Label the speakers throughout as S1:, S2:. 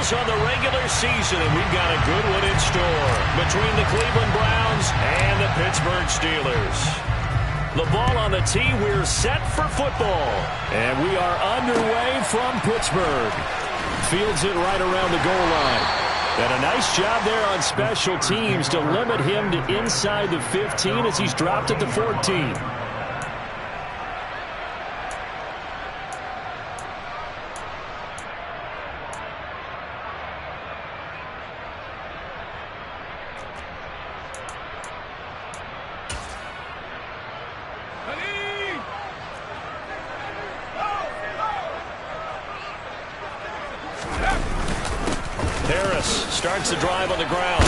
S1: games on the regular season, and we've got a good one in store between the Cleveland Browns and the Pittsburgh Steelers. The ball on the tee. We're set for football. And we are underway from Pittsburgh. Fields it right around the goal line. And a nice job there on special teams to limit him to inside the 15 as he's dropped at the 14. Starts the drive on the ground.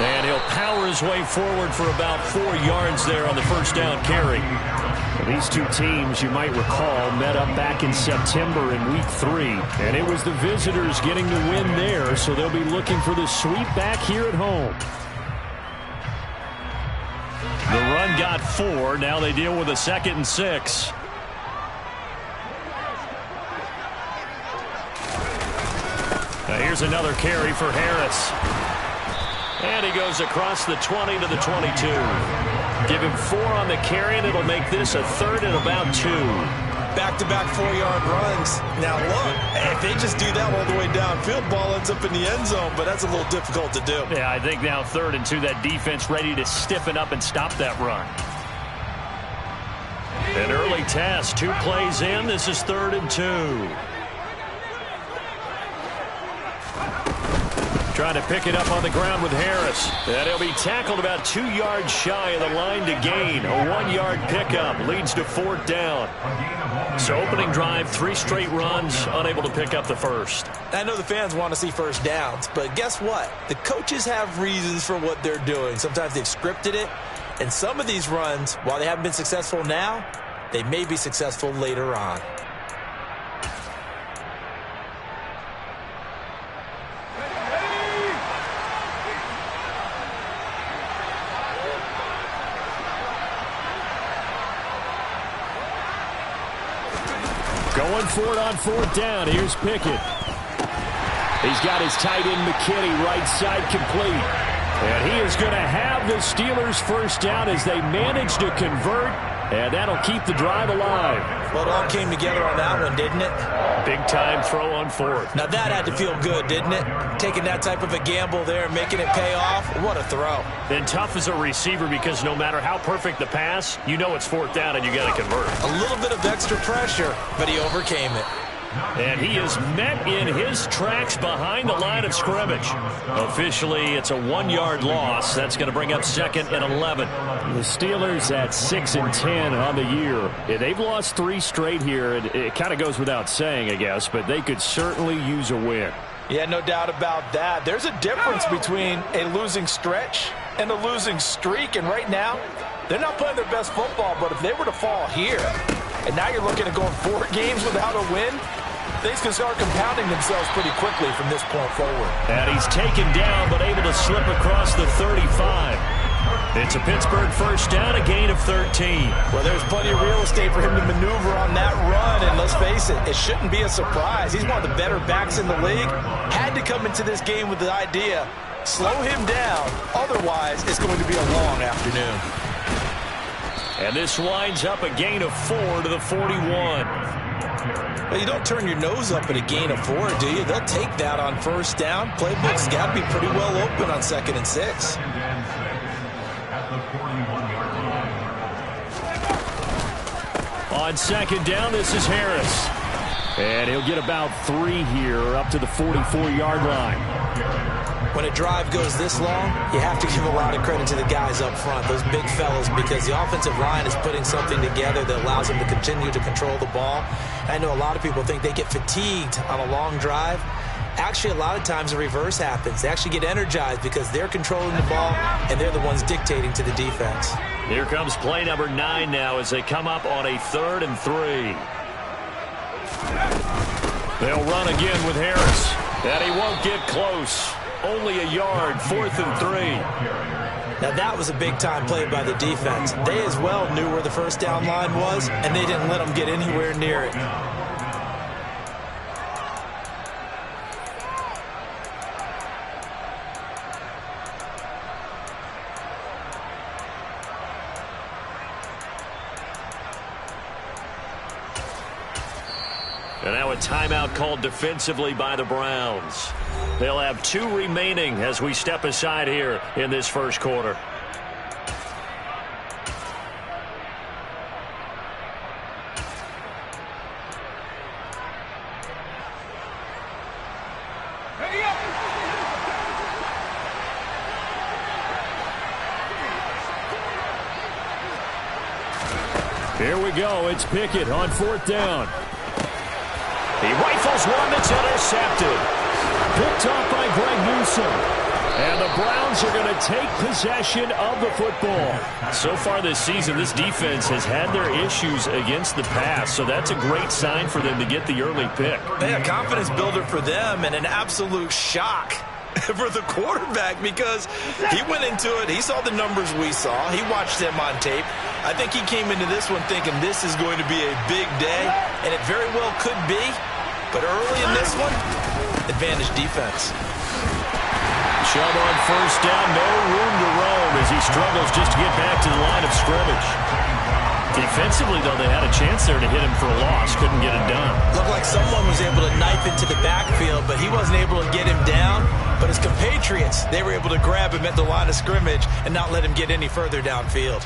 S1: And he'll power his way forward for about 4 yards there on the first down carry. These two teams, you might recall, met up back in September in Week 3. And it was the visitors getting the win there, so they'll be looking for the sweep back here at home. The run got 4. Now they deal with a 2nd and 6. Here's another carry for Harris. And he goes across the 20 to the 22. Give him 4 on the carry, and it'll make this a 3rd and about 2.
S2: Back-to-back 4-yard runs. Now, look, if they just do that all the way downfield, ball ends up in the end zone, but that's a little difficult to do.
S1: Yeah, I think now 3rd and 2, that defense ready to stiffen up and stop that run. An early test, 2 plays in. This is 3rd and 2. Trying to pick it up on the ground with Harris. And he'll be tackled about 2 yards shy of the line to gain. A 1-yard pickup leads to 4th down. So opening drive, 3 straight runs, unable to pick up the first.
S2: I know the fans want to see first downs, but guess what? The coaches have reasons for what they're doing. Sometimes they've scripted it. And some of these runs, while they haven't been successful now, they may be successful later on.
S1: Going for it on 4th down. Here's Pickett. He's got his tight end McKinney right side complete. And he is going to have the Steelers first down as they manage to convert. And that'll keep the drive alive.
S2: Well, it all came together on that one, didn't it?
S1: Big time throw on 4th.
S2: Now that had to feel good, didn't it? Taking that type of a gamble there, making it pay off. What a throw.
S1: And tough as a receiver because no matter how perfect the pass, you know it's 4th down and you got to convert.
S2: A little bit of extra pressure, but he overcame it.
S1: And he is met in his tracks behind the line of scrimmage. Officially, it's a 1-yard loss. That's going to bring up 2nd and 11. The Steelers at 6 and 10 on the year. Yeah, they've lost 3 straight here. It kind of goes without saying, I guess, but they could certainly use a win.
S2: Yeah, no doubt about that. There's a difference between a losing stretch and a losing streak. And right now, they're not playing their best football. But if they were to fall here, and now you're looking at going 4 games without a win, things can start compounding themselves pretty quickly from this point forward.
S1: And he's taken down, but able to slip across the 35. It's a Pittsburgh first down, a gain of 13.
S2: Well, there's plenty of real estate for him to maneuver on that run, and let's face it, it shouldn't be a surprise. He's one of the better backs in the league. Had to come into this game with the idea, slow him down, otherwise it's going to be a long afternoon.
S1: And this winds up a gain of 4 to the 41.
S2: Well, you don't turn your nose up at a gain of 4, do you? They'll take that on first down. Playbook's got to be pretty well open on 2nd and 6.
S1: On 2nd down, this is Harris. And he'll get about 3 here up to the 44-yard line.
S2: When a drive goes this long, you have to give a lot of credit to the guys up front, those big fellas, because the offensive line is putting something together that allows them to continue to control the ball. I know a lot of people think they get fatigued on a long drive. Actually, a lot of times the reverse happens. They actually get energized because they're controlling the ball, and they're the ones dictating to the defense.
S1: Here comes play number 9 now as they come up on a 3rd and 3. They'll run again with Harris. And he won't get close. Only a yard, 4th and 3.
S2: Now that was a big-time play by the defense. They as well knew where the first down line was, and they didn't let them get anywhere near it.
S1: And now a timeout called defensively by the Browns. They'll have 2 remaining as we step aside here in this first quarter.
S3: Here we go. It's Pickett on 4th down.
S1: He rifles one that's intercepted.
S3: Picked off by Greg Newsome. And the Browns are going to take possession of the football.
S1: So far this season, this defense has had their issues against the pass, so that's a great sign for them to get the early pick.
S2: A confidence builder for them and an absolute shock for the quarterback because he went into it. He saw the numbers we saw. He watched them on tape. I think he came into this one thinking this is going to be a big day, and it very well could be. But early in this one, advantage defense.
S1: Chubb on 1st down, no room to roam as he struggles just to get back to the line of scrimmage. Defensively, though, they had a chance there to hit him for a loss. Couldn't get it done.
S2: Looked like someone was able to knife into the backfield, but he wasn't able to get him down. But his compatriots, they were able to grab him at the line of scrimmage and not let him get any further downfield.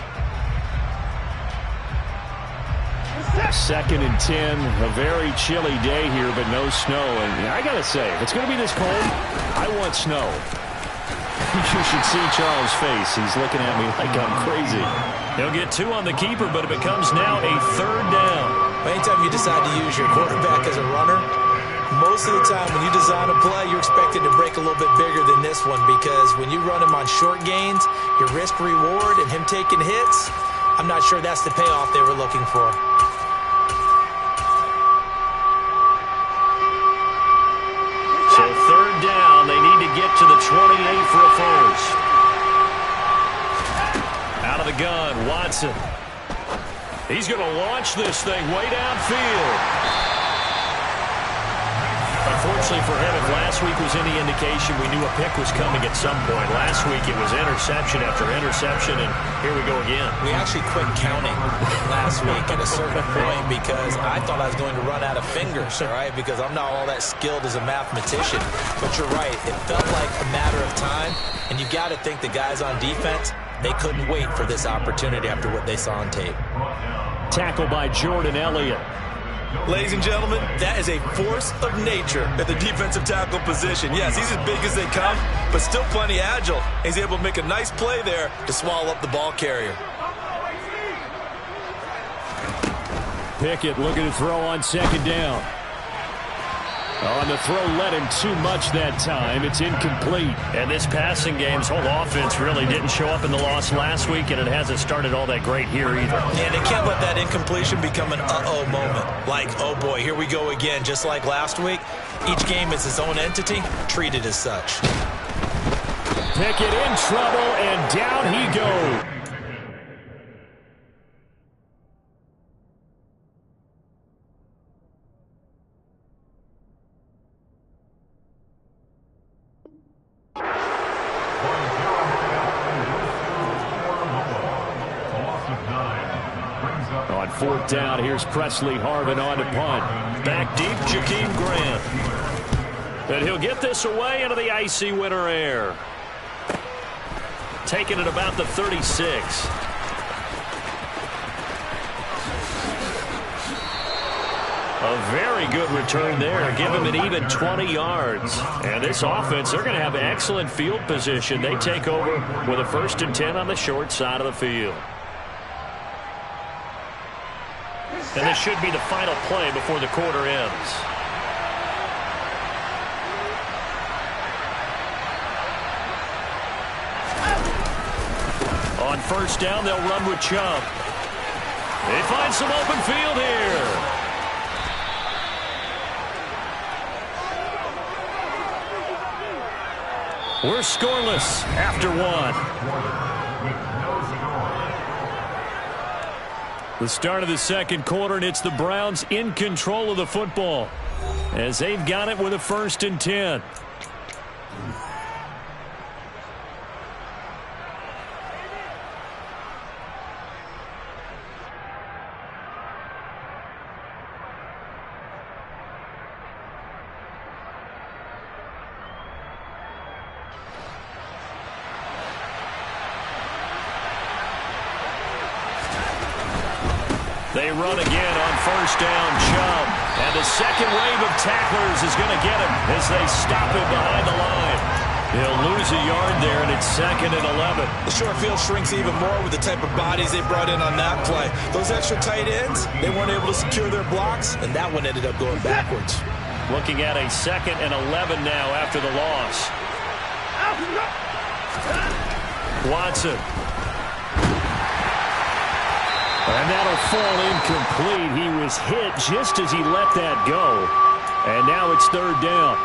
S3: 2nd and 10, a very chilly day here, but no snow. And I got to say, if it's going to be this cold, I want snow. You should see Charles' face. He's looking at me like I'm crazy.
S1: He'll get 2 on the keeper, but it becomes now a 3rd down.
S2: Anytime you decide to use your quarterback as a runner, most of the time when you design a play, you're expected to break a little bit bigger than this one because when you run him on short gains, your risk-reward and him taking hits, I'm not sure that's the payoff they were looking for.
S1: So 3rd down, they need to get to the 28 for a first. Out of the gun, Watson. He's going to launch this thing way downfield. Unfortunately for him, if last week was any indication, we knew a pick was coming at some point. Last week it was interception after interception, and here we go again.
S2: We actually quit counting last week at a certain point because I thought I was going to run out of fingers, all right, because I'm not all that skilled as a mathematician. But you're right. It felt like a matter of time, and you got to think the guys on defense, they couldn't wait for this opportunity after what they saw on tape.
S3: Tackle by Jordan Elliott.
S2: Ladies and gentlemen, that is a force of nature at the defensive tackle position. Yes, he's as big as they come, but still plenty agile. He's able to make a nice play there to swallow up the ball carrier.
S3: Pickett looking to throw on 2nd down. On the throw, led him too much that time. It's incomplete.
S1: And this passing game's whole offense really didn't show up in the loss last week, and it hasn't started all that great here either.
S2: And they can't let that incompletion become an uh-oh moment. Like, oh boy, here we go again. Just like last week, each game is its own entity, treated as such.
S3: Pickett in trouble, and down he goes. On 4th down, here's Presley Harvin on to punt.
S1: Back deep, Jakeem Grant. And he'll get this away into the icy winter air. Taking it about the 36. A very good return there. Give him an even 20 yards. And this offense, they're going to have excellent field position. They take over with a 1st and 10 on the short side of the field. And this should be the final play before the quarter ends. On 1st down, they'll run with Chubb. They find some open field here. We're scoreless after 1. The start of the 2nd quarter, and it's the Browns in control of the football as they've got it with a 1st and 10. They run again on first down, Chubb. And the second wave of tacklers is going to get him as they stop him behind the line. He'll lose a yard there, and it's 2nd and 11.
S2: The short field shrinks even more with the type of bodies they brought in on that play. Those extra tight ends, they weren't able to secure their blocks, and that one ended up going backwards.
S1: Looking at a 2nd and 11 now after the loss. Watson. And that'll fall incomplete. He was hit just as he let that go. And now it's 3rd down.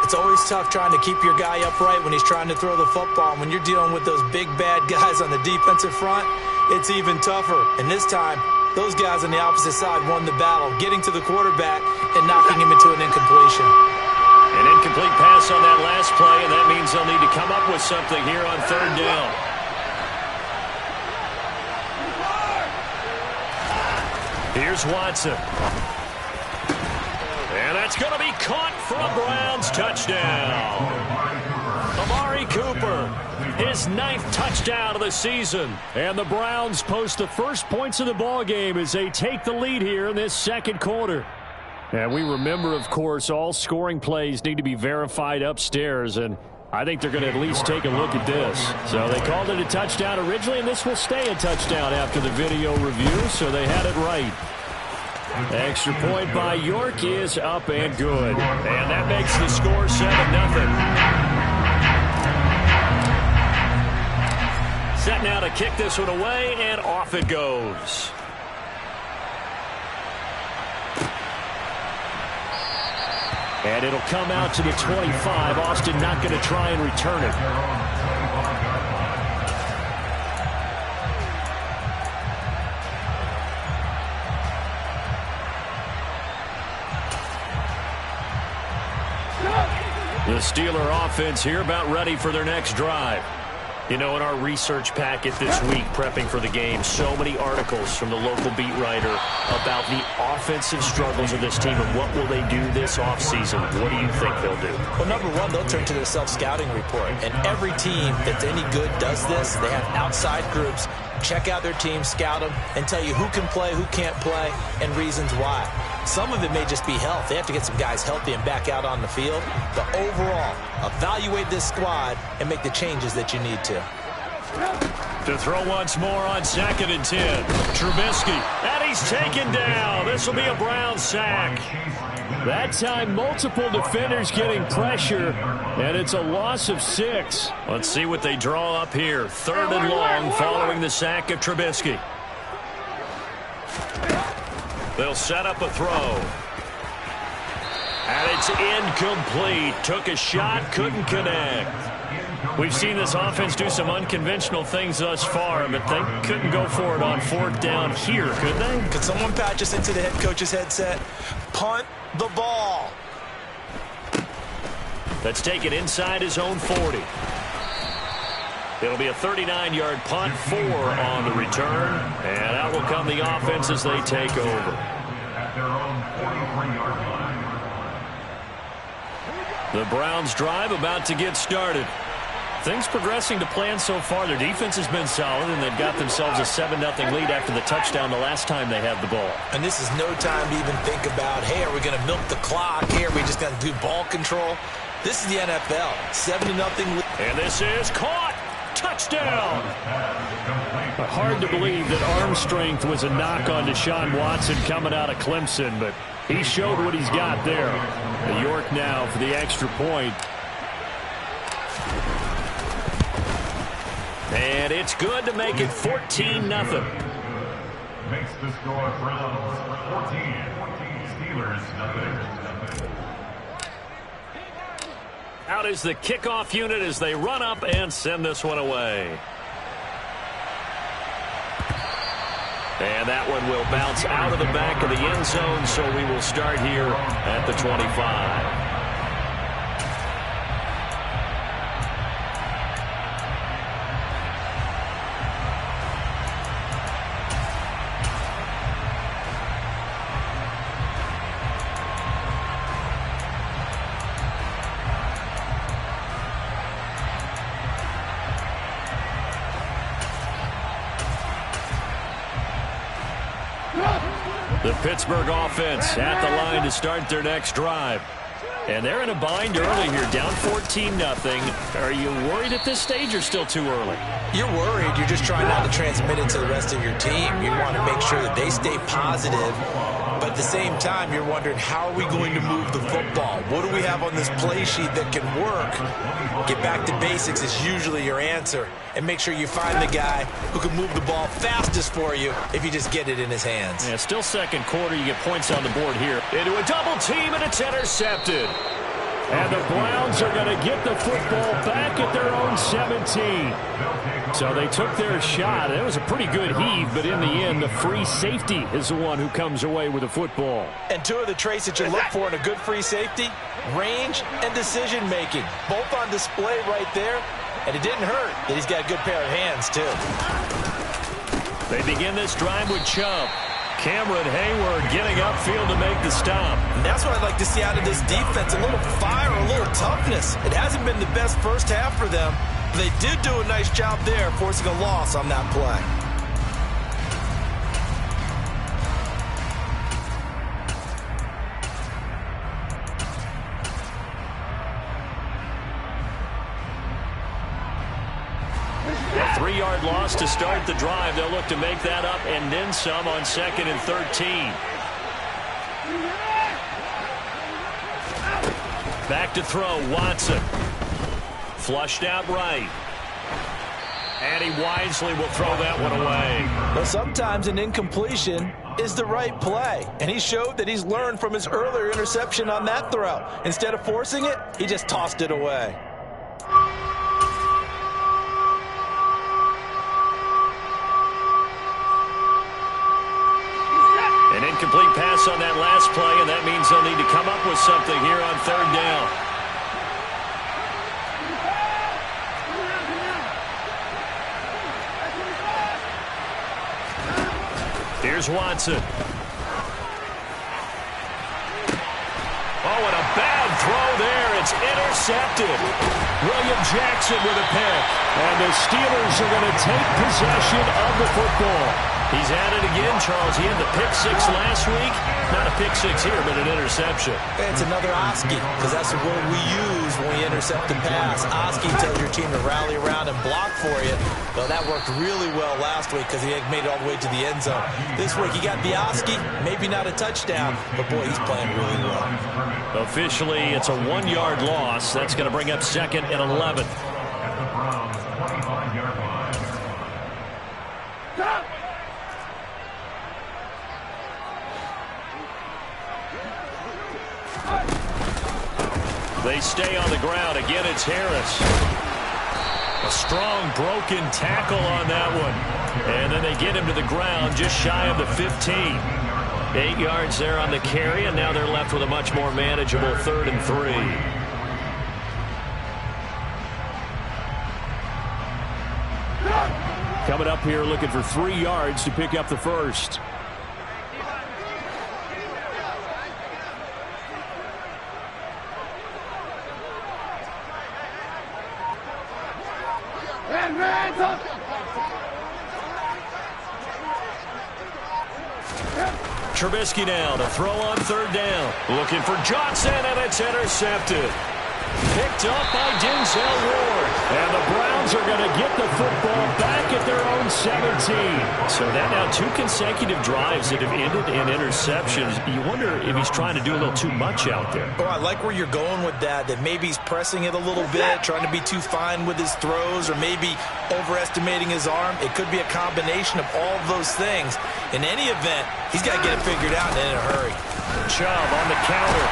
S2: It's always tough trying to keep your guy upright when he's trying to throw the football. When you're dealing with those big, bad guys on the defensive front, it's even tougher. And this time, those guys on the opposite side won the battle, getting to the quarterback and knocking him into an incompletion.
S1: An incomplete pass on that last play, and that means they'll need to come up with something here on 3rd down. Here's Watson. And that's going to be caught for a Browns touchdown. Amari Cooper, his 9th touchdown of the season. And the Browns post the first points of the ballgame as they take the lead here in this 2nd quarter. And we remember, of course, all scoring plays need to be verified upstairs, and I think they're going to at least take a look at this. So they called it a touchdown originally, and this will stay a touchdown after the video review, so they had it right. Extra point by York is up and good. And that makes the score 7-0. Set now to kick this one away, and off it goes. And it'll come out to the 25. Austin not going to try and return it. The Steeler offense here about ready for their next drive. You know, in our research packet this week, prepping for the game, so many articles from the local beat writer about the offensive struggles of this team and what will they do this offseason. What do you think they'll do?
S2: Well, number one, they'll turn to their self-scouting report. And every team that's any good does this. They have outside groups, check out their team, scout them, and tell you who can play, who can't play, and reasons why. Some of it may just be health. They have to get some guys healthy and back out on the field. But overall, evaluate this squad and make the changes that you need to.
S1: To throw once more on 2nd and 10. Trubisky, and he's taken down. This will be a Brown sack. That time, multiple defenders getting pressure, and it's a loss of 6. Let's see what they draw up here. 3rd and long following the sack of Trubisky. They'll set up a throw. And it's incomplete. Took a shot, couldn't connect. We've seen this offense do some unconventional things thus far, but they couldn't go for it on 4th down here, could they?
S2: Could someone patch us into the head coach's headset? Punt the ball.
S1: Let's take it inside his own 40. It'll be a 39-yard punt, 4 on the return, and out will come the offense as they take over. The Browns drive about to get started. Things progressing to plan so far. Their defense has been solid, and they've got themselves a 7-0 lead after the touchdown the last time they had the ball.
S2: And this is no time to even think about, hey, are we going to milk the clock? Hey, are we just going to do ball control? This is the NFL. 7-0 lead.
S1: And this is caught. Touchdown! Hard to believe that arm strength was a knock on Deshaun Watson coming out of Clemson, but he showed what he's got there. New York now for the extra point. And it's good to make it 14-0.
S4: Makes the score Browns 14, Steelers nothing.
S1: Out is the kickoff unit as they run up and send this one away. And that one will bounce out of the back of the end zone, so we will start here at the 25. Pittsburgh offense at the line to start their next drive. And they're in a bind early here, down 14-0. Are you worried at this stage or still too early?
S2: You're worried. You're just trying not to transmit it to the rest of your team. You want to make sure that they stay positive. But at the same time, you're wondering, how are we going to move the football? What do we have on this play sheet that can work? Get back to basics is usually your answer. And make sure you find the guy who can move the ball fastest for you if you just get it in his hands.
S1: Yeah, still second quarter. You get points on the board here. Into a double team, and it's intercepted. And the Browns are going to get the football back at their own 17. So they took their shot. It was a pretty good heave, but in the end, the free safety is the one who comes away with the football.
S2: And two of the traits that you look for in a good free safety, range and decision-making. Both on display right there. And it didn't hurt that he's got a good pair of hands, too.
S1: They begin this drive with Chubb. Cameron Hayward getting upfield to make the stop.
S2: And that's what I'd like to see out of this defense, a little fire, a little toughness. It hasn't been the best first half for them. They did do a nice job there, forcing a loss on that play.
S1: A 3-yard loss to start the drive. They'll look to make that up and then some on 2nd and 13. Back to throw, Watson. Flushed out right. And he wisely will throw that one away.
S2: But sometimes an incompletion is the right play. And he showed that he's learned from his earlier interception on that throw. Instead of forcing it, he just tossed it away.
S1: An incomplete pass on that last play, and that means they'll need to come up with something here on 3rd down. Here's Watson. Oh, and a bad throw there. It's intercepted. William Jackson with a pick. And the Steelers are going to take possession of the football. He's at it again, Charles. He had the pick 6 last week. Not a pick 6 here, but an interception.
S2: It's another Oski, because that's the word we use when we intercept the pass. Oski tells your team to rally around and block for you. Well, that worked really well last week because he made it all the way to the end zone. This week he got the Oski, maybe not a touchdown, but boy, he's playing really well.
S1: Officially, it's a 1-yard loss. That's going to bring up 2nd and 11.
S4: At the Browns' 25-yard line.
S1: They stay on the ground. Again, it's Harris. A strong broken tackle on that one. And then they get him to the ground just shy of the 15. 8 yards there on the carry, and now they're left with a much more manageable 3rd and 3.
S3: Coming up here looking for 3 yards to pick up the first.
S1: Trubisky now to throw on 3rd down. Looking for Johnson, and it's intercepted. Picked up by Denzel Ward. And the Browns are going to get the football back at their own 17. So that now 2 consecutive drives that have ended in interceptions. You wonder if he's trying to do a little too much out there.
S2: Oh, I like where you're going with that maybe he's pressing it a little bit, trying to be too fine with his throws, or maybe overestimating his arm. It could be a combination of all of those things. In any event, he's got to get it figured out and in a hurry.
S1: Chubb on the counter.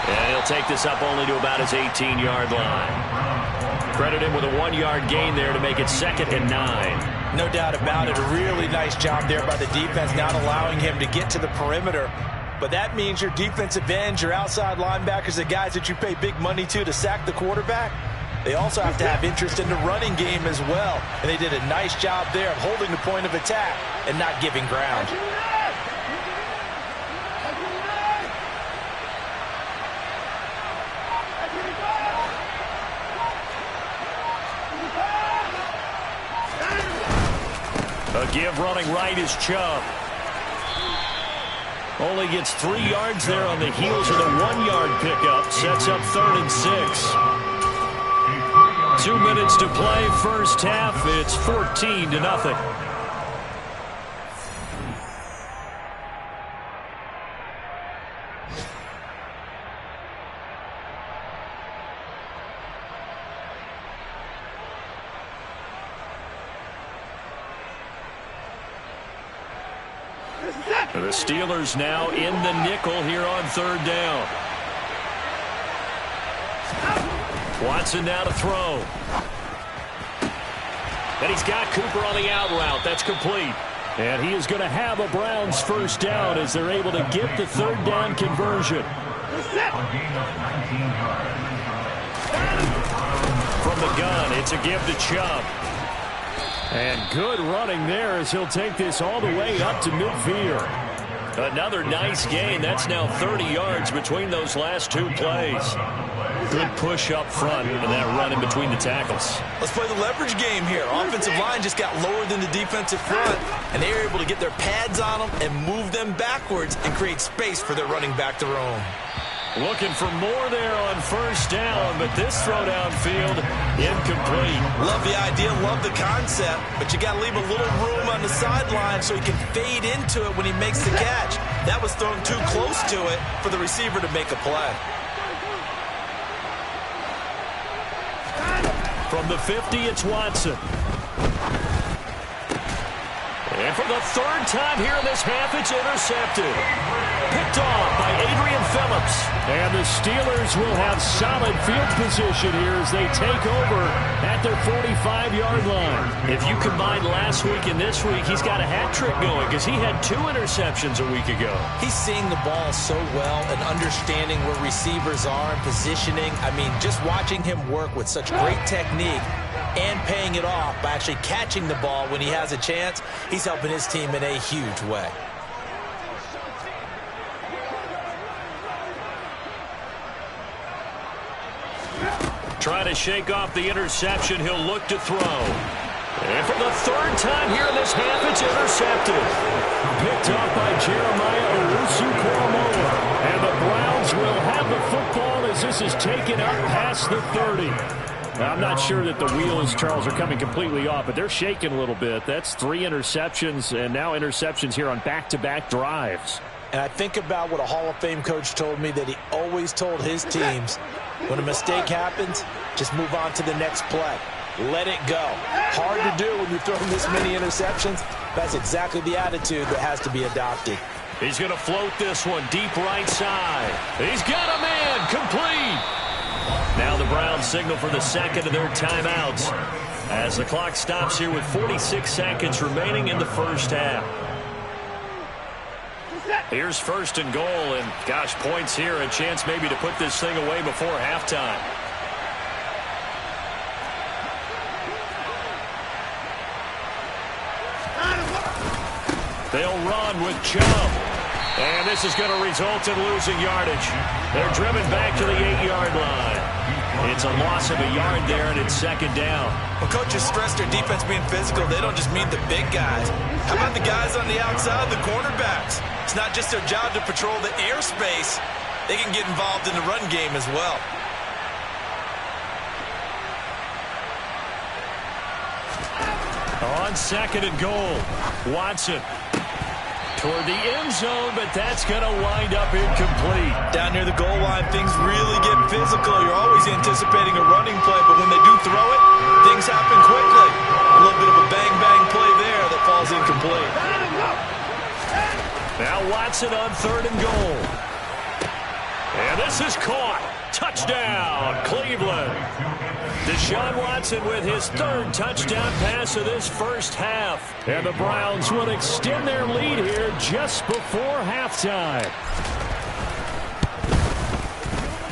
S1: And he'll take this up only to about his 18-yard line. Credit him with a 1-yard gain there to make it 2nd and 9.
S2: No doubt about it. A really nice job there by the defense, not allowing him to get to the perimeter. But that means your defensive ends, your outside linebackers, the guys that you pay big money to sack the quarterback, they also have to have interest in the running game as well. And they did a nice job there of holding the point of attack and not giving ground.
S1: A give running right is Chubb. Only gets 3 yards there on the heels of the 1-yard pickup. Sets up 3rd and 6. 2 minutes to play, first half. It's 14-0. The Steelers now in the nickel here on 3rd down. Watson now to throw. And he's got Cooper on the out route. That's complete. And he is going to have a Browns first down as they're able to get the 3rd down conversion. From the gun, it's a give to Chubb. And good running there as he'll take this all the way up to midfield. Another nice gain. That's now 30 yards between those last 2 plays. Good push up front and that run in between the tackles.
S2: Let's play the leverage game here. Offensive line just got lower than the defensive front, and they were able to get their pads on them and move them backwards and create space for their running back to roam.
S1: Looking for more there on first down, but this throw downfield incomplete.
S2: Love the idea, love the concept, but you got to leave a little room on the sideline so he can fade into it when he makes the catch. That was thrown too close to it for the receiver to make a play.
S1: From the 50, it's Watson. And for the 3rd time here in this half, it's intercepted. Picked off by Adrian Phillips. And the Steelers will have solid field position here as they take over at their 45-yard line. If you combine last week and this week, he's got a hat trick going because he had 2 interceptions a week ago.
S2: He's seeing the ball so well and understanding where receivers are and positioning. I mean, just watching him work with such great technique and paying it off by actually catching the ball when he has a chance, he's helping his team in a huge way.
S1: Trying to shake off the interception. He'll look to throw. And for the 3rd time here in this half, it's intercepted. Picked off by Jeremiah Owusu-Koramoah. And the Browns will have the football as this is taken up past the 30. Now, I'm not sure that the wheels, Charles, are coming completely off, but they're shaking a little bit. That's 3 interceptions, and now interceptions here on back-to-back drives.
S2: And I think about what a Hall of Fame coach told me that he always told his teams, when a mistake happens, just move on to the next play. Let it go. Hard to do when you're throwing this many interceptions. That's exactly the attitude that has to be adopted.
S1: He's going to float this one deep right side. He's got a man. Complete. Now the Browns signal for the 2nd of their timeouts as the clock stops here with 46 seconds remaining in the first half. Here's 1st and goal, and gosh, points here, a chance maybe to put this thing away before halftime. They'll run with Chubb. And this is going to result in losing yardage. They're driven back to the 8-yard line. It's a loss of a yard there, and it's 2nd down.
S2: When coaches stress their defense being physical, they don't just mean the big guys. How about the guys on the outside, the cornerbacks? It's not just their job to patrol the airspace. They can get involved in the run game as well.
S1: On 2nd and goal, Watson toward the end zone, but that's going to wind up incomplete.
S2: Down near the goal line, things really get physical. You're always anticipating a running play, but when they do throw it, things happen quickly. A little bit of a bang-bang play there that falls incomplete.
S1: Now Watson on 3rd and goal. And this is caught. Touchdown, Cleveland. Deshaun Watson with his 3rd touchdown pass of this first half. And the Browns will extend their lead here just before halftime.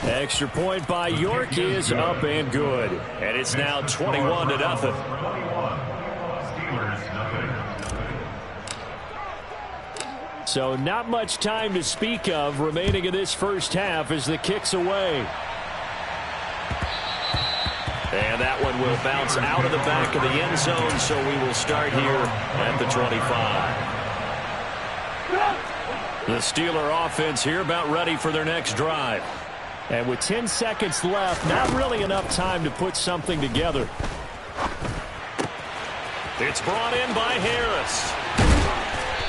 S1: Extra point by York is up and good. And it's now 21-0. So not much time to speak of remaining in this first half as the kick's away. And that one will bounce out of the back of the end zone, so we will start here at the 25. The Steeler offense here about ready for their next drive.
S3: And with 10 seconds left, not really enough time to put something together.
S1: It's brought in by Harris.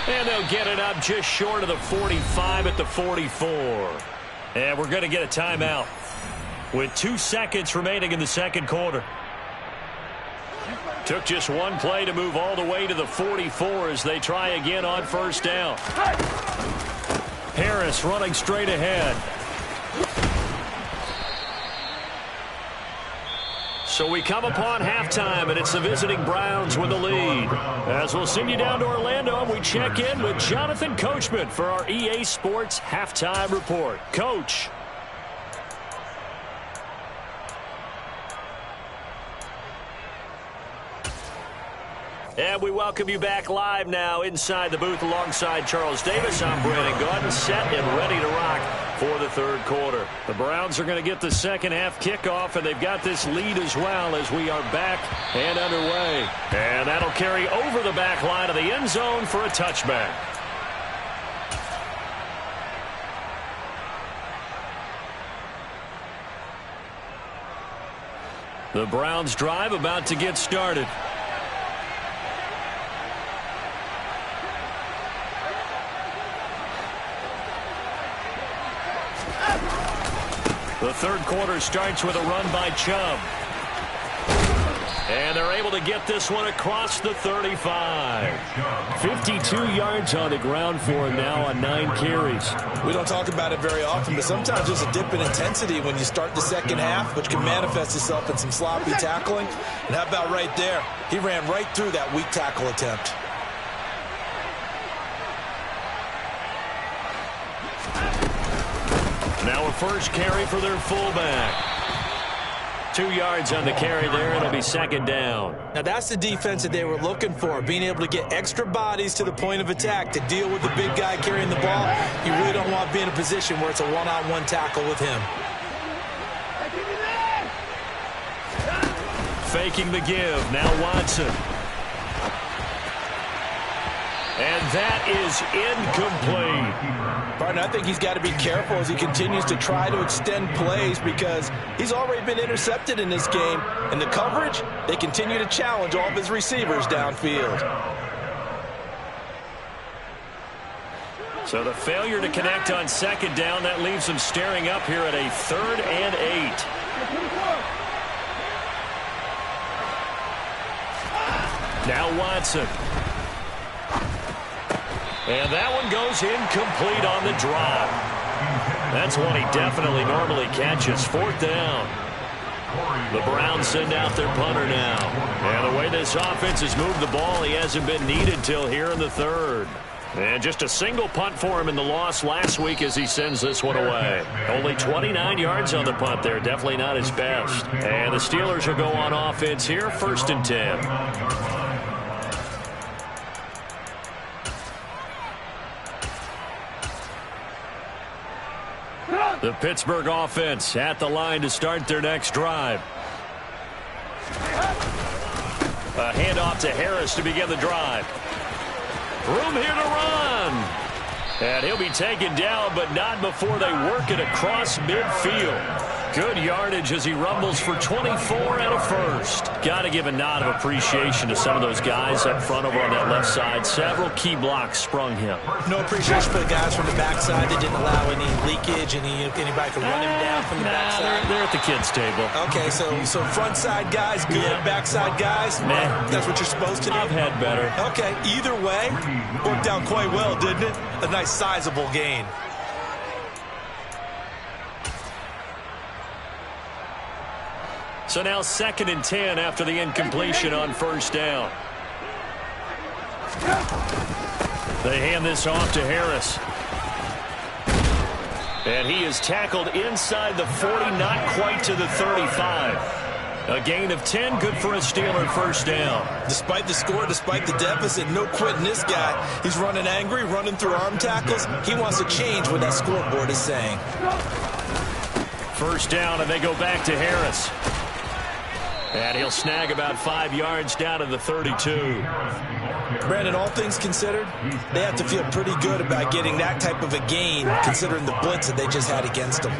S1: And they'll get it up just short of the 45 at the 44. And we're going to get a timeout with 2 seconds remaining in the second quarter. Took just one play to move all the way to the 44 as they try again on first down. Harris running straight ahead. So we come upon halftime, and it's the visiting Browns with the lead. As we'll send you down to Orlando, we check in with Jonathan Coachman for our EA Sports Halftime Report. Coach. And we welcome you back live now inside the booth alongside Charles Davis. I'm Brandon Gaudin, set and ready to rock for the third quarter. The Browns are going to get the second half kickoff, and they've got this lead as well as we are back and underway. And that'll carry over the back line of the end zone for a touchback. The Browns drive about to get started. The third quarter starts with a run by Chubb. And they're able to get this one across the 35.
S3: 52 yards on the ground for him now on 9 carries.
S2: We don't talk about it very often, but sometimes there's a dip in intensity when you start the second half, which can manifest itself in some sloppy tackling. And how about right there? He ran right through that weak tackle attempt.
S1: Now a first carry for their fullback. 2 yards on the carry there. It'll be second down.
S2: Now that's the defense that they were looking for, being able to get extra bodies to the point of attack to deal with the big guy carrying the ball. You really don't want to be in a position where it's a one-on-one tackle with him.
S1: Faking the give. Now Watson. And that is incomplete.
S2: Barton, I think he's got to be careful as he continues to try to extend plays because he's already been intercepted in this game. And the coverage, they continue to challenge all of his receivers downfield.
S1: So the failure to connect on second down, that leaves them staring up here at a 3rd and 8. Now Watson. And that one goes incomplete on the drop. That's one he definitely normally catches. 4th down. The Browns send out their punter now. And the way this offense has moved the ball, he hasn't been needed till here in the 3rd. And just a single punt for him in the loss last week as he sends this one away. Only 29 yards on the punt there. Definitely not his best. And the Steelers will go on offense here. 1st and 10. The Pittsburgh offense at the line to start their next drive. A handoff to Harris to begin the drive. Room here to run. And he'll be taken down, but not before they work it across midfield. Good yardage as he rumbles for 24 and a first. Got to give a nod of appreciation to some of those guys up front over on that left side. Several key blocks sprung him.
S2: No appreciation for the guys from the backside that didn't allow any leakage, anybody could run him down from the backside.
S1: They're at the kids' table.
S2: Okay, so front side guys, good. Yeah. Backside guys,
S1: man,
S2: that's what you're supposed to do.
S1: I've had better.
S2: Okay, either way, worked out quite well, didn't it? A nice sizable gain.
S1: So now 2nd and 10 after the incompletion on first down. They hand this off to Harris. And he is tackled inside the 40, not quite to the 35. A gain of 10, good for a Steeler first down.
S2: Despite the score, despite the deficit, no quitting this guy. He's running angry, running through arm tackles. He wants to change what that scoreboard is saying.
S1: First down, and they go back to Harris. And he'll snag about 5 yards down to the 32.
S2: Brandon, all things considered, they have to feel pretty good about getting that type of a gain considering the blitz that they just had against them.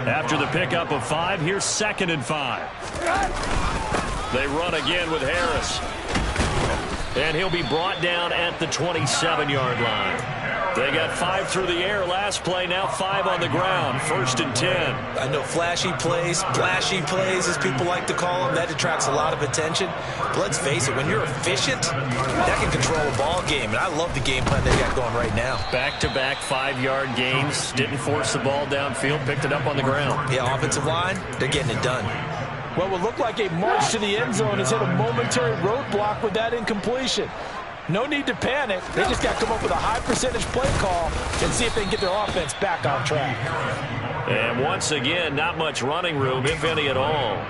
S1: After the pickup of 5, here's 2nd and 5. They run again with Harris. And he'll be brought down at the 27-yard line. They got 5 through the air last play, now 5 on the ground. 1st and 10.
S2: I know flashy plays, as people like to call them, that attracts a lot of attention. But let's face it, when you're efficient, that can control a ball game. And I love the game plan they got going right now.
S1: Back-to-back 5-yard gains. Didn't force the ball downfield, picked it up on the ground.
S2: Yeah, offensive line, they're getting it done.
S5: What would look like a march to the end zone has hit a momentary roadblock with that incompletion. No need to panic. They just got to come up with a high percentage play call and see if they can get their offense back on track.
S1: And once again, not much running room, if any at all.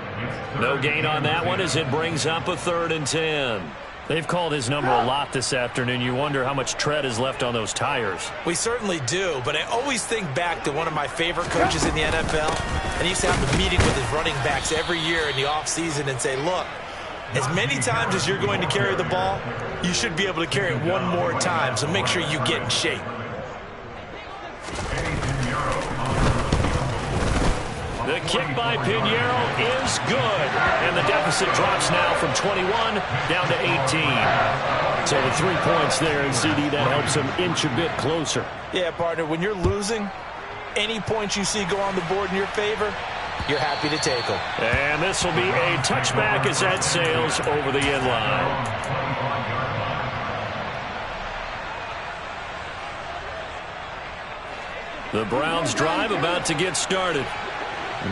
S1: No gain on that one as it brings up a 3rd and 10. They've called his number a lot this afternoon. You wonder how much tread is left on those tires.
S2: We certainly do, but I always think back to one of my favorite coaches in the NFL. And he used to have a meeting with his running backs every year in the offseason and say, look, as many times as you're going to carry the ball, you should be able to carry it one more time, so make sure you get in shape.
S1: The kick by Pinheiro is good. And the deficit drops now from 21 down to 18. So the 3 points there, and CD, that helps them inch a bit closer.
S5: Yeah, partner, when you're losing, any points you see go on the board in your favor, you're happy to take them.
S1: And this will be a touchback as that sails over the end line. The Browns drive about to get started.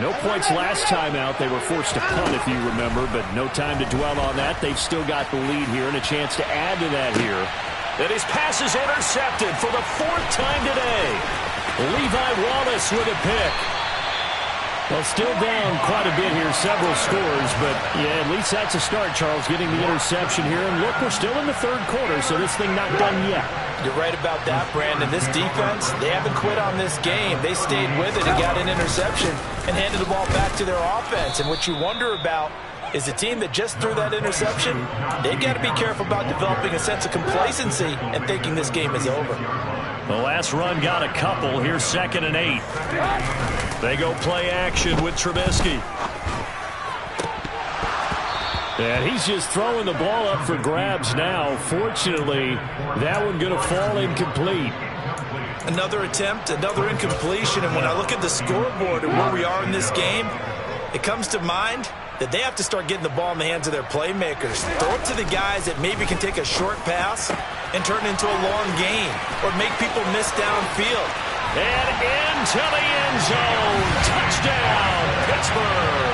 S1: No points last time out. They were forced to punt, if you remember, but no time to dwell on that. They've still got the lead here and a chance to add to that here. And his pass is intercepted for the 4th time today. Levi Wallace with a pick. Well, still down quite a bit here, several scores, but yeah, at least that's a start, Charles, getting the interception here. And look, we're still in the 3rd quarter, so this thing not done yet.
S5: You're right about that, Brandon. This defense, they haven't quit on this game. They stayed with it and got an interception and handed the ball back to their offense. And what you wonder about is a team that just threw that interception, they've got to be careful about developing a sense of complacency and thinking this game is over.
S1: The last run got a couple. Here's 2nd and 8. They go play action with Trubisky. And he's just throwing the ball up for grabs now. Fortunately, that one going to fall incomplete.
S2: Another attempt, another incompletion. And when I look at the scoreboard and where we are in this game, it comes to mind that they have to start getting the ball in the hands of their playmakers. Throw it to the guys that maybe can take a short pass and turn it into a long gain or make people miss downfield.
S1: And into the end zone. Touchdown, Pittsburgh.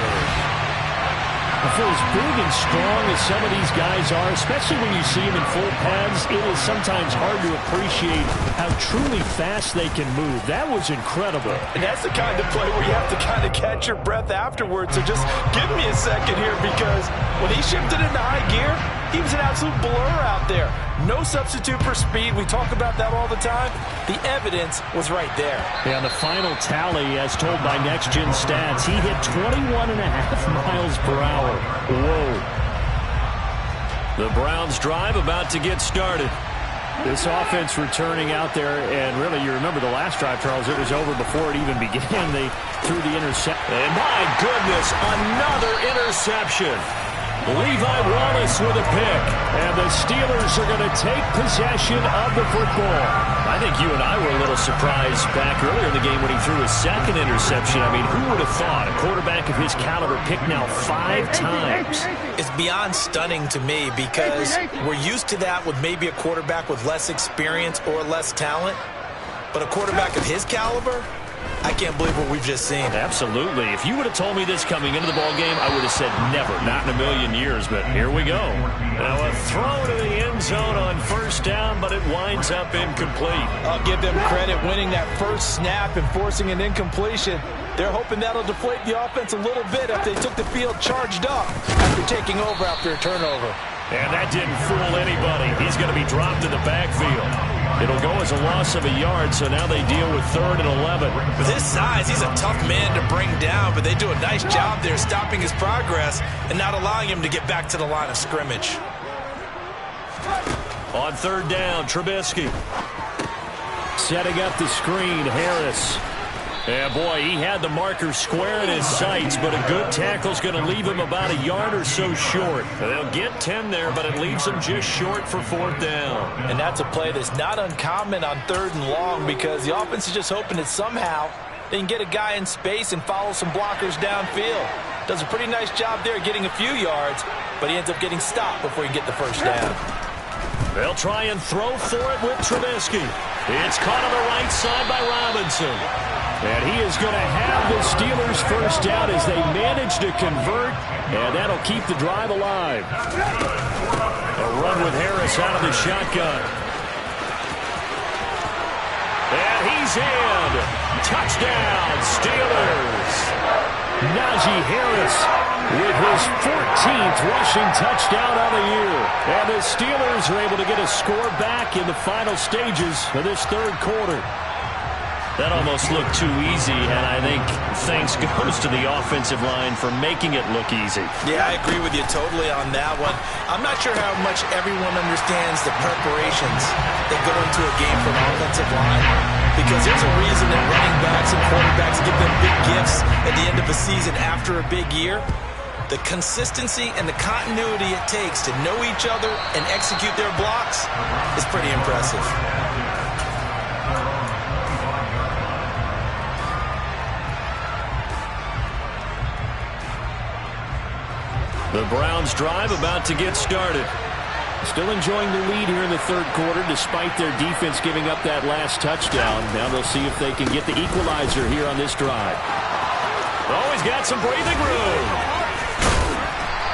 S3: For as big and strong as some of these guys are, especially when you see them in full pads, it is sometimes hard to appreciate how truly fast they can move. That was incredible.
S5: And that's the kind of play where you have to kind of catch your breath afterwards. So just give me a second here, because when he shifted into high gear, he was an absolute blur out there. No substitute for speed. We talk about that all the time. The evidence was right there.
S3: Yeah, the final tally, as told by Next Gen Stats, he hit 21.5 miles per hour. Whoa.
S1: The Browns drive about to get started.
S3: This offense returning out there, and really, you remember the last drive, Charles, it was over before it even began. They threw the interception.
S1: And my goodness, another interception. Levi Wallace with a pick. And the Steelers are going to take possession of the football. I think you and I were a little surprised back earlier in the game when he threw his 2nd interception. I mean, who would have thought a quarterback of his caliber picked now 5 times?
S2: It's beyond stunning to me, because we're used to that with maybe a quarterback with less experience or less talent. But a quarterback of his caliber, I can't believe what we've just seen.
S1: Absolutely. If you would have told me this coming into the ballgame, I would have said never, not in a million years, but here we go. Now a throw to the end zone on 1st down, but it winds up incomplete.
S5: I'll give them credit winning that first snap and forcing an incompletion. They're hoping that'll deflate the offense a little bit if they took the field charged up after taking over after a turnover.
S1: And that didn't fool anybody. He's going to be dropped in the backfield. It'll go as a loss of a yard, so now they deal with 3rd and 11.
S2: With his size, he's a tough man to bring down, but they do a nice job there stopping his progress and not allowing him to get back to the line of scrimmage.
S1: On third down, Trubisky.
S3: Setting up the screen, Harris.
S1: And boy, he had the marker square in his sights, but a good tackle's going to leave him about a yard or so short. They'll get 10 there, but it leaves them just short for fourth down.
S5: And that's a play that's not uncommon on third and long because the offense is just hoping that somehow they can get a guy in space and follow some blockers downfield. Does a pretty nice job there getting a few yards, but he ends up getting stopped before he can get the first down.
S1: They'll try and throw for it with Trubisky. It's caught on the right side by Robinson.
S3: And he is going to have the Steelers first down as they manage to convert, and that'll keep the drive alive.
S1: A run with Harris out of the shotgun. And he's in. Touchdown, Steelers.
S3: Najee Harris with his 14th rushing touchdown of the year. And the Steelers are able to get a score back in the final stages of this third quarter.
S1: That almost looked too easy, and I think thanks goes to the offensive line for making it look easy.
S5: Yeah, I agree with you totally on that one. I'm not sure how much everyone understands the preparations that go into a game for an offensive line, because there's a reason that running backs and quarterbacks give them big gifts at the end of a season after a big year. The consistency and the continuity it takes to know each other and execute their blocks is pretty impressive.
S1: The Browns drive about to get started.
S3: Still enjoying the lead here in the third quarter despite their defense giving up that last touchdown. Now they'll see if they can get the equalizer here on this drive.
S1: Oh, he's got some breathing room.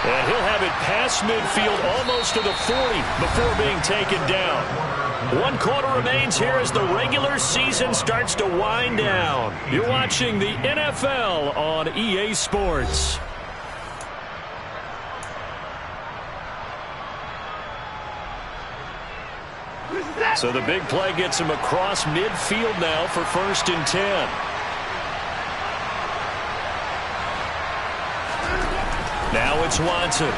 S1: And he'll have it past midfield almost to the 40 before being taken down. 1 quarter remains here as the regular season starts to wind down. You're watching the NFL on EA Sports. So the big play gets him across midfield now for 1st and 10. Now it's Watson.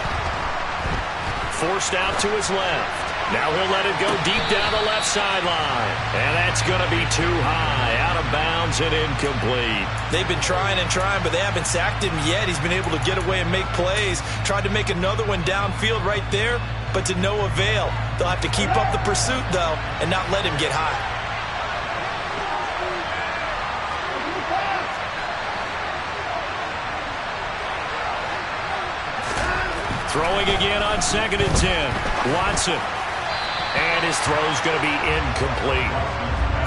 S1: Forced out to his left. Now he'll let it go deep down the left sideline. And that's going to be too high. Out of bounds and incomplete.
S5: They've been trying and trying, but they haven't sacked him yet. He's been able to get away and make plays. Tried to make another one downfield right there, but to no avail. They'll have to keep up the pursuit, though, and not let him get high.
S1: Throwing again on 2nd and 10. Watson. And his throw's going to be incomplete.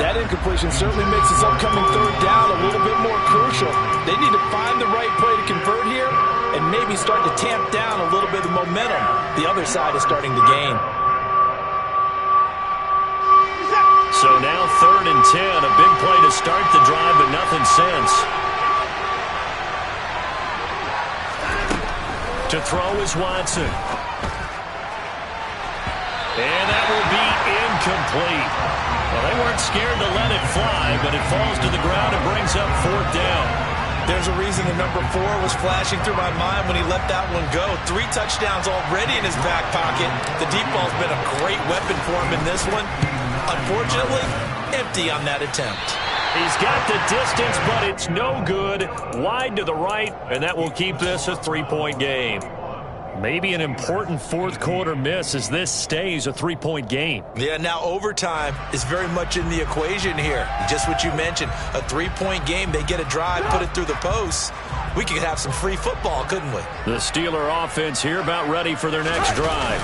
S5: That incompletion certainly makes this upcoming third down a little bit more crucial. They need to find the right play to convert here and maybe start to tamp down a little bit of momentum the other side is starting to gain.
S1: So now 3rd and 10. A big play to start the drive, but nothing since. To throw is Watson. And that will be incomplete. Well, they weren't scared to let it fly, but it falls to the ground and brings up 4th down.
S5: There's a reason the number 4 was flashing through my mind when he let that one go. 3 touchdowns already in his back pocket. The deep ball's been a great weapon for him in this one. Unfortunately, empty on that attempt.
S1: He's got the distance, but it's no good. Wide to the right, and that will keep this a 3-point game. Maybe an important 4th quarter miss as this stays a 3-point game.
S5: Yeah, now overtime is very much in the equation here. Just what you mentioned, a 3-point game. They get a drive, put it through the posts. We could have some free football, couldn't we?
S1: The Steeler offense here about ready for their next drive.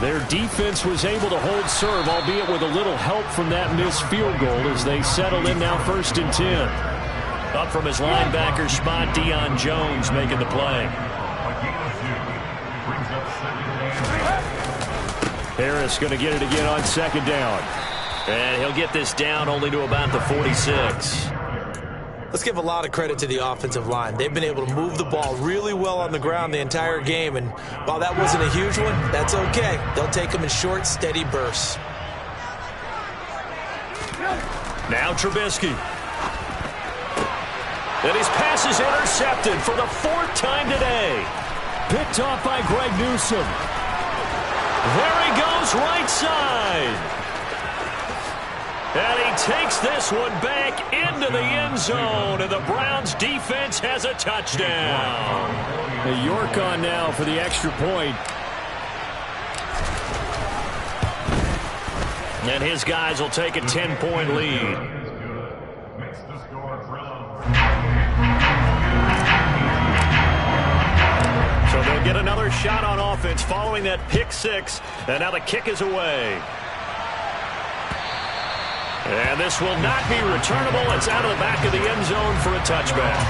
S3: Their defense was able to hold serve, albeit with a little help from that missed field goal as they settle in now 1st and 10.
S1: Up from his linebacker spot, Deion Jones making the play.
S3: Harris going to get it again on 2nd down.
S1: And he'll get this down only to about the 46.
S5: Let's give a lot of credit to the offensive line. They've been able to move the ball really well on the ground the entire game, and while that wasn't a huge one, that's okay. They'll take them in short, steady bursts.
S1: Now Trubisky. And his pass is intercepted for the 4th time today.
S3: Picked off by Greg Newsome.
S1: There he goes, right side. And he takes this one back into the end zone, and the Browns defense has a touchdown.
S3: York on now for the extra point.
S1: And his guys will take a 10-point lead. So they'll get another shot on offense following that pick six. And now the kick is away. And this will not be returnable. It's out of the back of the end zone for a touchback.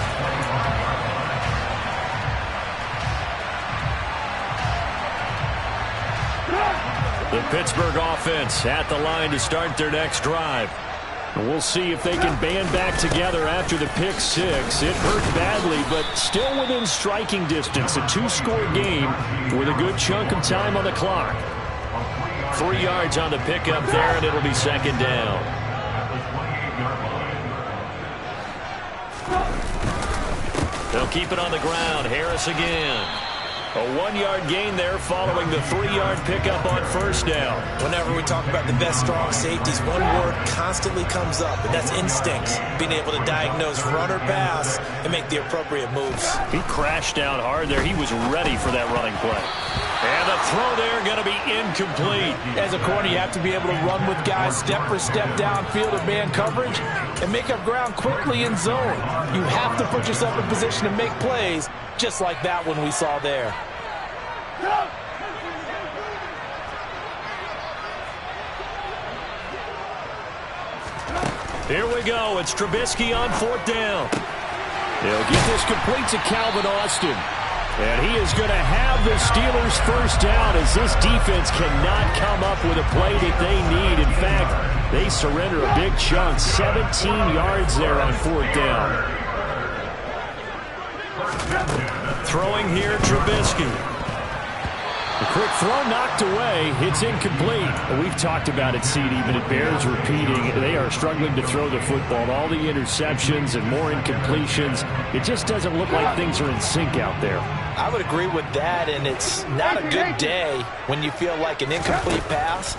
S1: The Pittsburgh offense at the line to start their next drive.
S3: And we'll see if they can band back together after the pick six. It hurt badly, but still within striking distance. A two-score game with a good chunk of time on the clock.
S1: 3 yards on the pickup there, and it'll be second down. They'll keep it on the ground. Harris again. A 1-yard gain there following the 3-yard pickup on first down.
S2: Whenever we talk about the best strong safeties, one word constantly comes up, and that's instinct. Being able to diagnose run or pass and make the appropriate moves.
S1: He crashed down hard there. He was ready for that running play. And the throw there going to be incomplete.
S5: As a corner, you have to be able to run with guys step for step downfield of man coverage and make up ground quickly in zone. You have to put yourself in position to make plays, just like that one we saw there.
S1: Here we go. It's Trubisky on fourth down.
S3: They'll get this complete to Calvin Austin. And he is going to have the Steelers first down as this defense cannot come up with a play that they need. In fact, they surrender a big chunk. 17 yards there on fourth down.
S1: Throwing here, Trubisky.
S3: A quick throw knocked away. It's incomplete. We've talked about it, CD, but it bears repeating. They are struggling to throw the football. All the interceptions and more incompletions. It just doesn't look like things are in sync out there.
S5: I would agree with that, and it's not a good day when you feel like an incomplete pass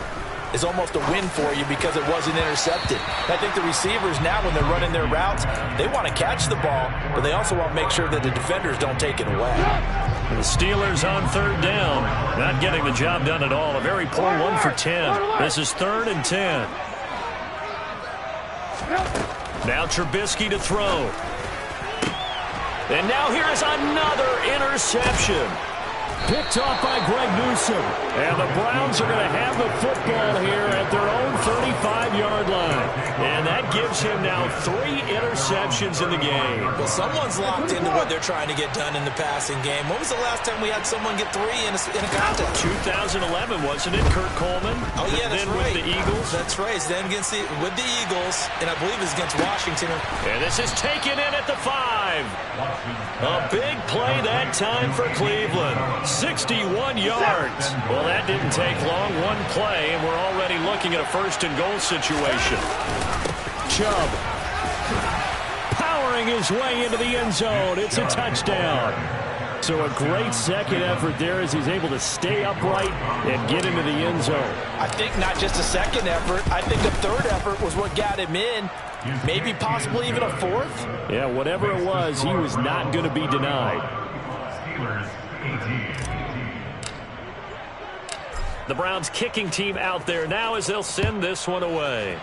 S5: is almost a win for you because it wasn't intercepted. I think the receivers now, when they're running their routes, they want to catch the ball, but they also want to make sure that the defenders don't take it away.
S1: The Steelers on third down, not getting the job done at all. A very poor 1 for 10. This is 3rd and 10. Now Trubisky to throw. And now here is another interception.
S3: Picked off by Greg Newsome.
S1: And the Browns are going to have the football here at their own 35-yard line. And that gives him now 3 interceptions in the game.
S2: Well, someone's locked into what they're trying to get done in the passing game. When was the last time we had someone get 3 in a contest?
S1: 2011, wasn't it, Kurt Coleman?
S2: Oh, yeah, that's
S1: then
S2: right.
S1: With the Eagles.
S2: That's right. It's then with the Eagles, and I believe it's against Washington.
S1: And this is taken in at the 5. A big play that time for Cleveland. 61 yards. Well, that didn't take long. One play, and we're already looking at a 1st and goal situation.
S3: Chubb powering his way into the end zone. It's a touchdown. So a great second effort there as he's able to stay upright and get into the end zone.
S5: I think not just a second effort. I think a third effort was what got him in. Maybe possibly even a 4th.
S3: Yeah, whatever it was, he was not going to be denied.
S1: The Browns kicking team out there now as they'll send this one away.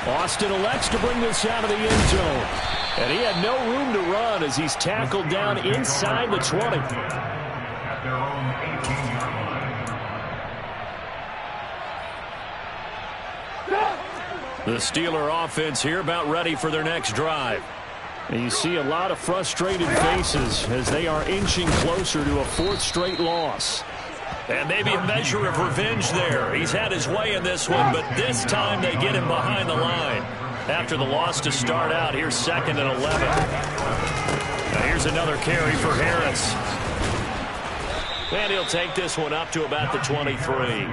S3: Austin elects to bring this out of the end zone. And he had no room to run as he's tackled down inside the 20.
S4: At their own 18-yard line.
S1: The Steeler offense here about ready for their next drive.
S3: And you see a lot of frustrated faces as they are inching closer to a 4th straight loss.
S1: And maybe a measure of revenge there. He's had his way in this one, but this time they get him behind the line. After the loss to start out, here's 2nd and 11. Now here's another carry for Harris. And he'll take this one up to about the 23.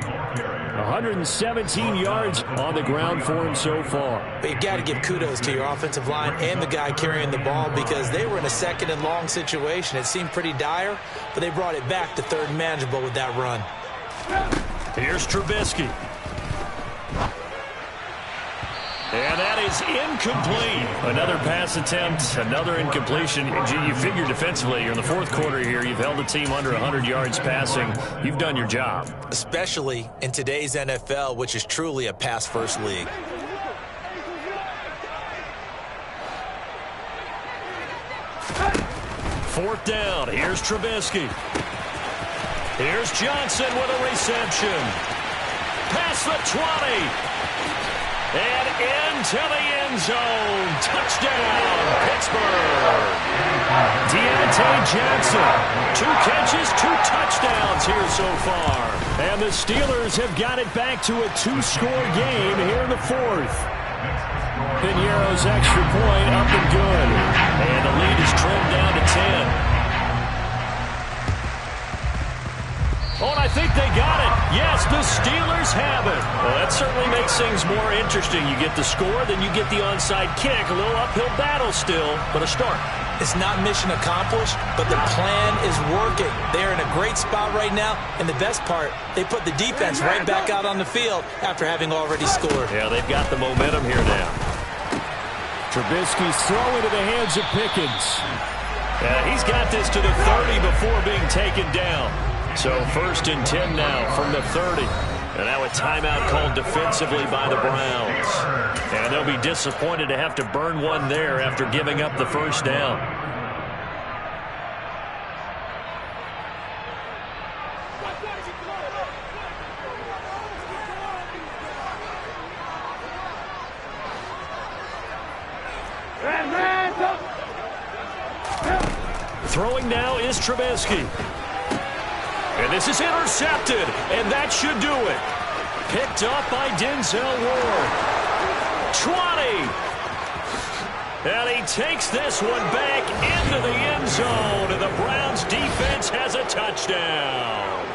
S3: 117 yards on the ground for him so far.
S2: But you've got to give kudos to your offensive line and the guy carrying the ball because they were in a second and long situation. It seemed pretty dire, but they brought it back to third and manageable with that run.
S1: Here's Trubisky. And that is incomplete. Another pass attempt, another incompletion. You figure defensively, you're in the fourth quarter here. You've held the team under 100 yards passing. You've done your job.
S2: Especially in today's NFL, which is truly a pass-first league.
S1: Fourth down. Here's Trubisky. Here's Johnson with a reception. Past the 20. And into the end zone. Touchdown, Pittsburgh. Deontay Johnson. 2 catches, 2 touchdowns here so far.
S3: And the Steelers have got it back to a 2-score game here in the fourth. Piñeiro's extra point up and good.
S1: And the lead is trimmed down to 10. Oh, and I think they got it. Yes, the Steelers have it. Well, that certainly makes things more interesting. You get the score, then you get the onside kick. A little uphill battle still, but a start.
S2: It's not mission accomplished, but the plan is working. They're in a great spot right now, and the best part, they put the defense right back out on the field after having already scored.
S1: Yeah, they've got the momentum here now.
S3: Trubisky's throw into the hands of Pickens.
S1: He's got this to the 30 before being taken down. So 1st and 10 now from the 30. And now a timeout called defensively by the Browns. And they'll be disappointed to have to burn one there after giving up the first down. Throwing now is Trubisky. And this is intercepted, and that should do it. Picked up by Denzel Ward. 20. And he takes this one back into the end zone, and the Browns defense has a touchdown.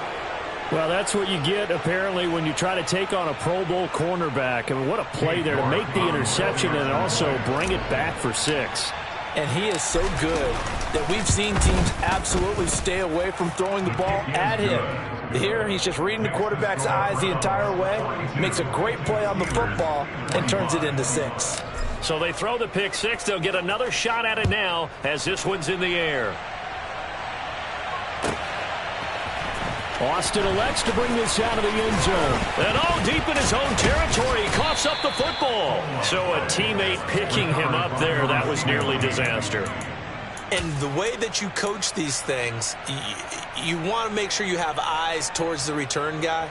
S3: Well, that's what you get, apparently, when you try to take on a Pro Bowl cornerback. I mean, what a play there to make the interception and also bring it back for 6.
S5: And he is so good that we've seen teams absolutely stay away from throwing the ball at him. Here, he's just reading the quarterback's eyes the entire way, makes a great play on the football, and turns it into 6.
S1: So they throw the pick 6. They'll get another shot at it now as this one's in the air.
S3: Austin elects to bring this out of the end zone.
S1: And deep in his own territory, he coughs up the football. So a teammate picking him up there, that was nearly disaster.
S2: And the way that you coach these things, you want to make sure you have eyes towards the return guy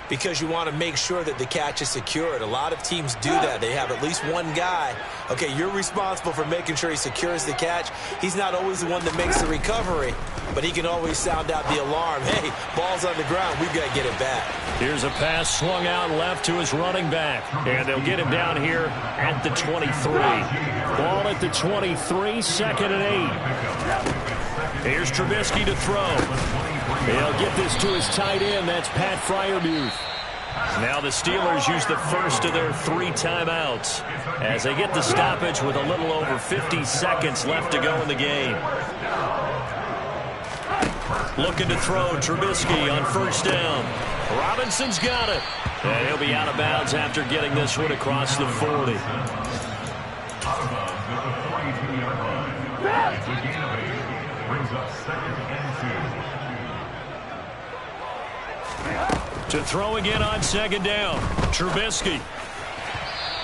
S2: because you want to make sure that the catch is secured. A lot of teams do that. They have at least one guy. Okay, you're responsible for making sure he secures the catch. He's not always the one that makes the recovery, but he can always sound out the alarm. Hey, ball's on the ground. We've got to get it back.
S1: Here's a pass swung out left to his running back. And they'll get him down here at the 23.
S3: Ball at the 23, 2nd and 8.
S1: Here's Trubisky to throw.
S3: He'll get this to his tight end. That's Pat Freiermuth.
S1: Now the Steelers use the first of their 3 timeouts as they get the stoppage with a little over 50 seconds left to go in the game. Looking to throw Trubisky on 1st down. Robinson's got it. And he'll be out of bounds after getting this one across the 40. To throw again on 2nd down. Trubisky.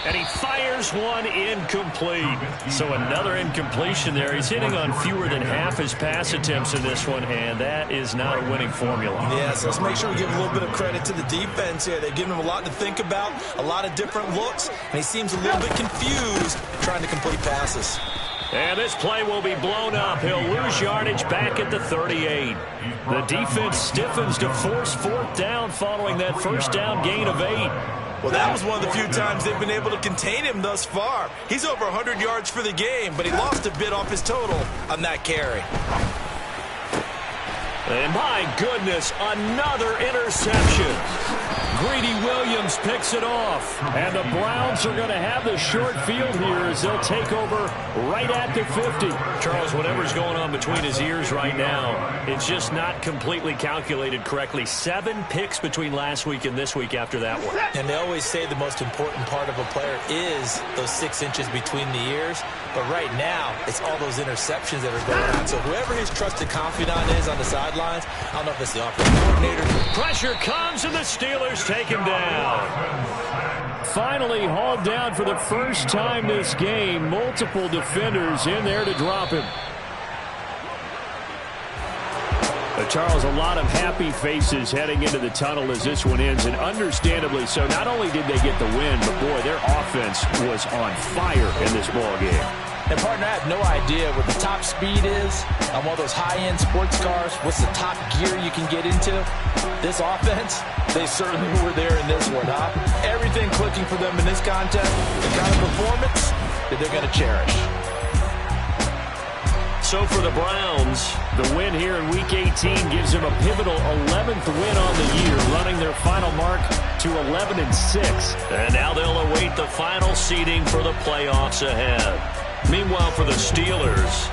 S1: And he fires one incomplete. So another incompletion there. He's hitting on fewer than half his pass attempts in this one, and that is not a winning formula.
S2: Yes, let's make sure we give a little bit of credit to the defense here. They've given him a lot to think about, a lot of different looks, and he seems a little bit confused trying to complete passes.
S1: And this play will be blown up. He'll lose yardage back at the 38. The defense stiffens to force 4th down following that 1st down gain of 8.
S2: Well, that was one of the few times they've been able to contain him thus far. He's over 100 yards for the game, but he lost a bit off his total on that carry.
S1: And my goodness, another interception. Greedy Williams picks it off.
S3: And the Browns are going to have the short field here as they'll take over right at the 50.
S1: Charles, whatever's going on between his ears right now, it's just not completely calculated correctly. 7 picks between last week and this week after that one.
S2: And they always say the most important part of a player is those 6 inches between the ears. But right now, it's all those interceptions that are going on. So whoever his trusted confidant is on the sidelines, I don't know if it's the offensive coordinator.
S1: Pressure comes, and the Steelers take him down.
S3: Finally hauled down for the first time this game. Multiple defenders in there to drop him. Charles, a lot of happy faces heading into the tunnel as this one ends, and understandably so. Not only did they get the win, but boy, their offense was on fire in this ball game.
S5: And, partner, I have no idea what the top speed is on one of those high-end sports cars. What's the top gear you can get into? This offense, they certainly were there in this one, huh? Everything clicking for them in this contest, the kind of performance that they're going to cherish.
S1: So for the Browns,
S3: the win here in Week 18 gives them a pivotal 11th win on the year, running their final mark to 11-6.
S1: And now they'll await the final seeding for the playoffs ahead. Meanwhile, for the Steelers,